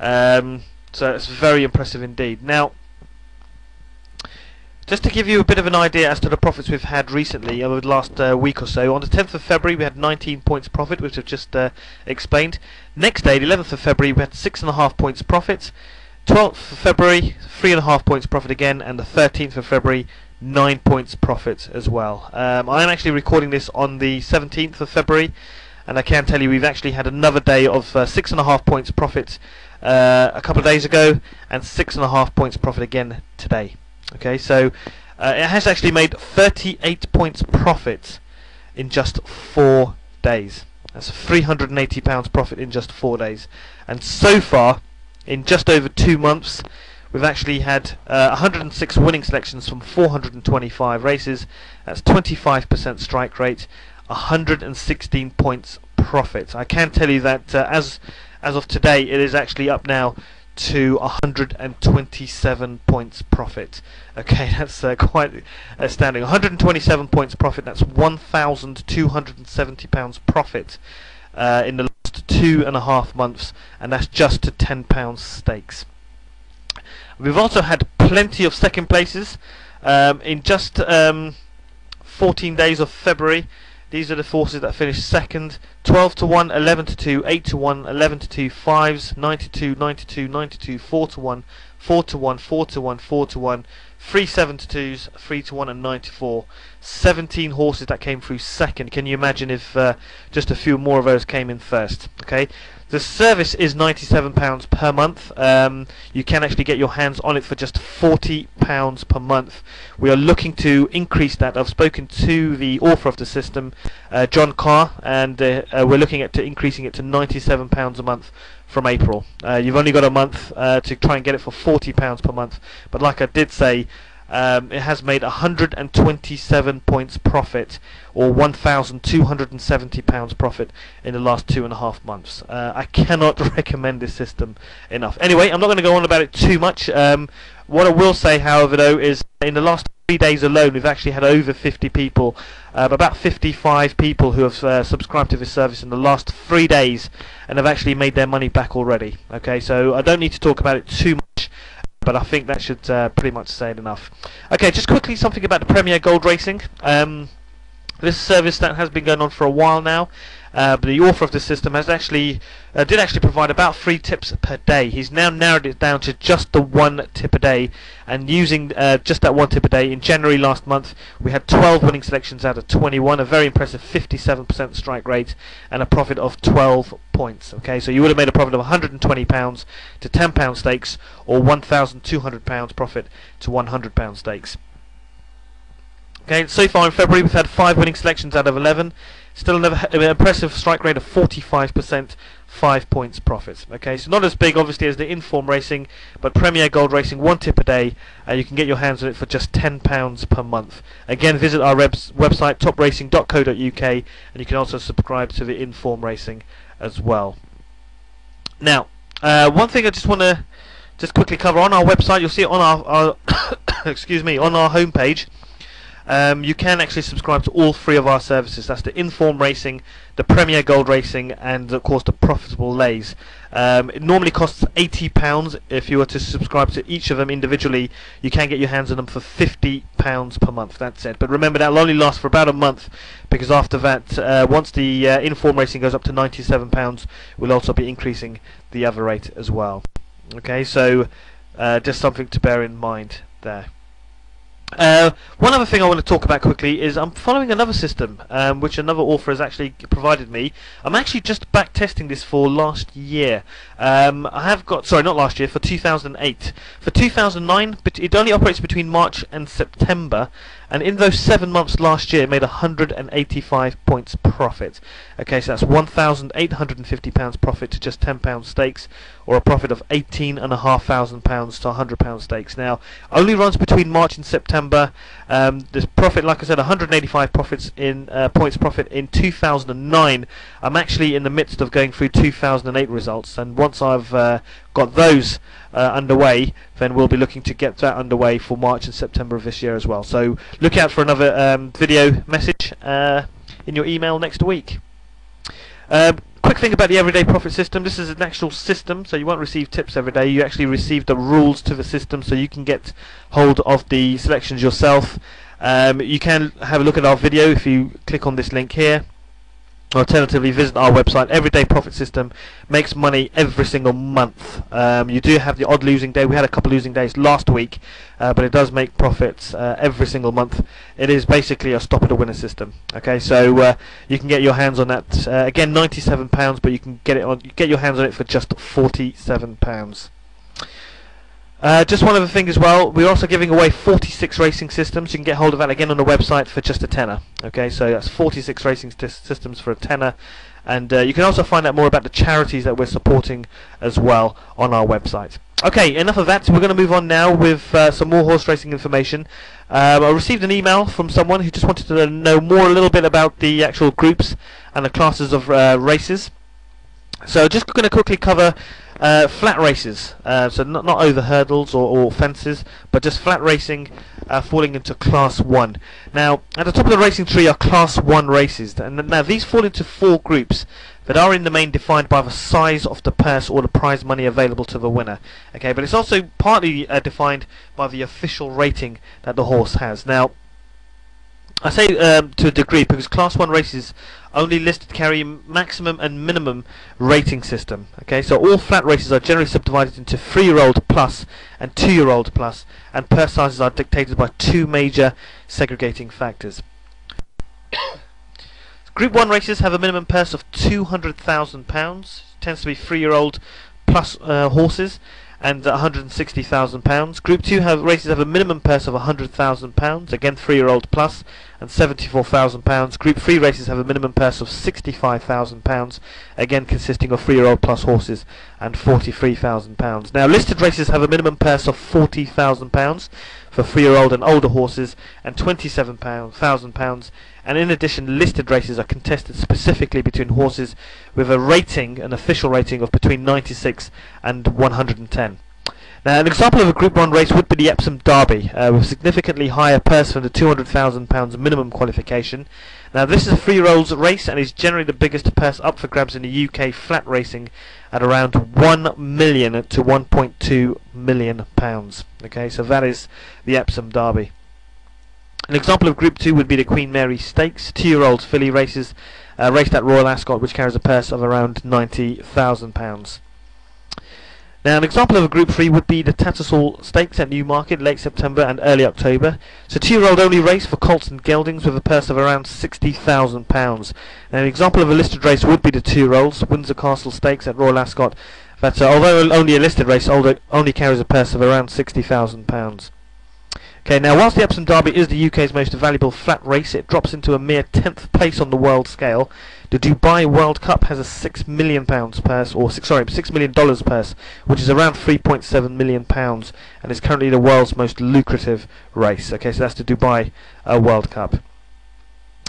So it's very impressive indeed. Now, just to give you a bit of an idea as to the profits we've had recently over the last week or so, on the 10th of February we had 19 points profit, which I've just explained. Next day, the 11th of February, we had 6.5 points profit. 12th of February, 3.5 points profit again, and the 13th of February, 9 points profit as well. I am actually recording this on the 17th of February, and I can tell you we've actually had another day of 6.5 points profit a couple of days ago, and 6.5 points profit again today. Okay, so it has actually made 38 points profit in just 4 days. That's £380 profit in just 4 days. And so far, in just over 2 months, we've actually had 106 winning selections from 425 races. That's 25% strike rate, 116 points profit. I can tell you that as of today, it is actually up now to 127 points profit. Okay, that's quite astounding. 127 points profit, that's £1,270 profit in the last 2.5 months, and that's just to £10 stakes. We've also had plenty of second places in just 14 days of February. These are the forces that finished second: 12 to 1, 11 to 2, 8 to 1, 11 to 2, 5s, 92, 92, 92, 4 to 1, 4 to 1, 4 to 1, 4 to 1, 3 7 to 2s, 3 to 1, and 94. 17 horses that came through second. Can you imagine if just a few more of those came in first? Okay. The service is £97 per month. You can actually get your hands on it for just £40 per month. We are looking to increase that. I've spoken to the author of the system, John Carr, and we're looking at increasing it to £97 a month from April. You've only got a month to try and get it for £40 per month. But like I did say, it has made 127 points profit, or £1,270 profit in the last 2.5 months. I cannot recommend this system enough. Anyway, I'm not going to go on about it too much. What I will say, however, though, is in the last 3 days alone, we've actually had over 50 people, about 55 people who have subscribed to this service in the last 3 days, and have actually made their money back already. Okay, so I don't need to talk about it too much, but I think that should pretty much say it enough. Okay, just quickly something about the Premier Gold Racing. This service that has been going on for a while now. But the author of the system has actually did actually provide about 3 tips per day. He's now narrowed it down to just the 1 tip a day, and using just that 1 tip a day. In January last month, we had 12 winning selections out of 21, a very impressive 57% strike rate, and a profit of 12 points. Okay, so you would have made a profit of £120 to £10 stakes, or £1,200 profit to £100 stakes. Okay, so far in February we've had 5 winning selections out of 11. Still an impressive strike rate of 45%, 5 points profit. Okay, so not as big obviously as the Inform Racing, but Premier Gold Racing, 1 tip a day, and you can get your hands on it for just £10 per month. Again, visit our website topracing.co.uk, and you can also subscribe to the Inform Racing as well. Now, one thing I just want to quickly cover on our website, you'll see it on our excuse me, on our homepage. You can actually subscribe to all 3 of our services. That's the Inform Racing, the Premier Gold Racing, and of course the Profitable Lays. It normally costs £80 if you were to subscribe to each of them individually. You can get your hands on them for £50 per month. That's it. But remember, that will only last for about a month, because after that, once the Inform Racing goes up to £97, we'll also be increasing the other rate as well. Okay, so just something to bear in mind there. One other thing I want to talk about quickly is I'm following another system which another author has actually provided me. I'm actually just back testing this for last year. I have got, sorry, not last year, for 2008. For 2009, but it only operates between March and September, and in those 7 months last year it made 185 points profit. Okay, so that's £1,850 profit to just £10 stakes, or a profit of £18,500 to £100 stakes. Now, only runs between March and September. This profit, like I said, 185 profits in points profit in 2009. I'm actually in the midst of going through 2008 results, and once I've got those underway, then we'll be looking to get that underway for March and September of this year as well. So look out for another video message in your email next week. Quick quick thing about the Everyday Profit system. This is an actual system, so you won't receive tips every day. You actually receive the rules to the system, so you can get hold of the selections yourself. You can have a look at our video if you click on this link here. Alternatively, visit our website. Everyday Profit System makes money every single month. You do have the odd losing day. We had a couple losing days last week, but it does make profits every single month. It is basically a stop at a winner system. Okay, so you can get your hands on that. Again, £97, but you can get your hands on it for just £47. Just one other thing as well, we're also giving away 46 racing systems. You can get hold of that again on the website for just a tenner. Okay, so that's 46 racing systems for a tenner, and you can also find out more about the charities that we're supporting as well on our website. Okay, enough of that. We're going to move on now with some more horse racing information. I received an email from someone who just wanted to know a little bit about the actual groups and the classes of races. So just going to quickly cover flat races, so not over hurdles or fences, but just flat racing falling into Class 1. Now, at the top of the racing tree are Class 1 races, and now these fall into 4 groups that are in the main defined by the size of the purse or the prize money available to the winner. Okay, but it's also partly defined by the official rating that the horse has. Now, I say to a degree because Class 1 races only listed carry maximum and minimum rating system. Okay, so all flat races are generally subdivided into 3-year-old plus and 2-year-old plus, and purse sizes are dictated by 2 major segregating factors. Group 1 races have a minimum purse of £200,000, tends to be 3-year-old plus horses, and £160,000. Group 2 races have a minimum purse of £100,000, again 3-year-old plus, and £74,000. Group 3 races have a minimum purse of £65,000, again consisting of 3-year-old plus horses, and £43,000. Now, listed races have a minimum purse of £40,000 for 3-year-old and older horses, and £27,000. And in addition, listed races are contested specifically between horses with a rating, an official rating of between 96 and 110. Now, an example of a Group 1 race would be the Epsom Derby, with significantly higher purse than the £200,000 minimum qualification. Now, this is a 3-year-olds race and is generally the biggest purse up for grabs in the UK flat racing at around £1 million to £1.2 million. Okay, so that is the Epsom Derby. An example of Group 2 would be the Queen Mary Stakes, 2-year-old filly races, raced at Royal Ascot, which carries a purse of around £90,000. Now, an example of a Group 3 would be the Tattersall Stakes at Newmarket, late September and early October. It's a 2-year-old only race for colts and geldings with a purse of around £60,000. Now, an example of a listed race would be the 2-year-olds, Windsor Castle Stakes at Royal Ascot, that although only a listed race, only carries a purse of around £60,000. Okay, now whilst the Epsom Derby is the UK's most valuable flat race, it drops into a mere 10th place on the world scale. The Dubai World Cup has a £6 million purse, or $6 million purse, which is around £3.7 million, and is currently the world's most lucrative race. Okay, so that's the Dubai World Cup.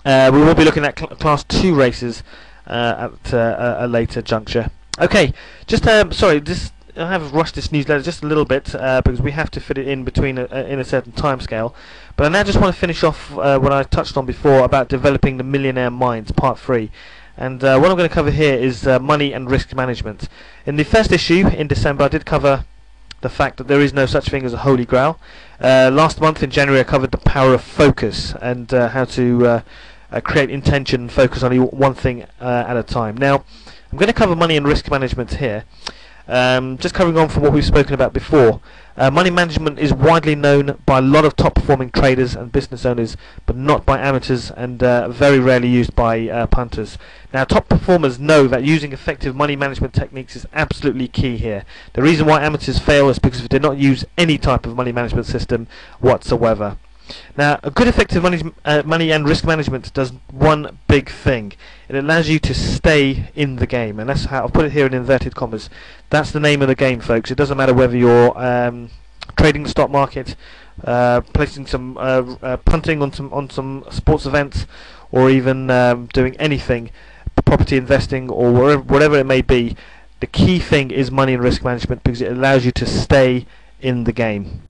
We will be looking at Class 2 races at a later juncture. Okay, just I have rushed this newsletter just a little bit because we have to fit it in between in a certain time scale. But I now just want to finish off what I touched on before about developing the millionaire minds, part 3. And what I'm going to cover here is money and risk management. In the first issue in December, I did cover the fact that there is no such thing as a holy grail. Last month in January, I covered the power of focus and how to create intention and focus on one thing at a time. Now, I'm going to cover money and risk management here. Just covering on from what we've spoken about before, money management is widely known by a lot of top performing traders and business owners, but not by amateurs, and very rarely used by punters. Now, top performers know that using effective money management techniques is absolutely key here. The reason why amateurs fail is because they do not use any type of money management system whatsoever. Now, a good effective money and risk management does one big thing. It allows you to stay in the game, and that's how I'll put it here in inverted commas. That's the name of the game, folks. It doesn't matter whether you're trading the stock market, placing some punting on some sports events, or even doing anything, property investing, or whatever it may be. The key thing is money and risk management because it allows you to stay in the game.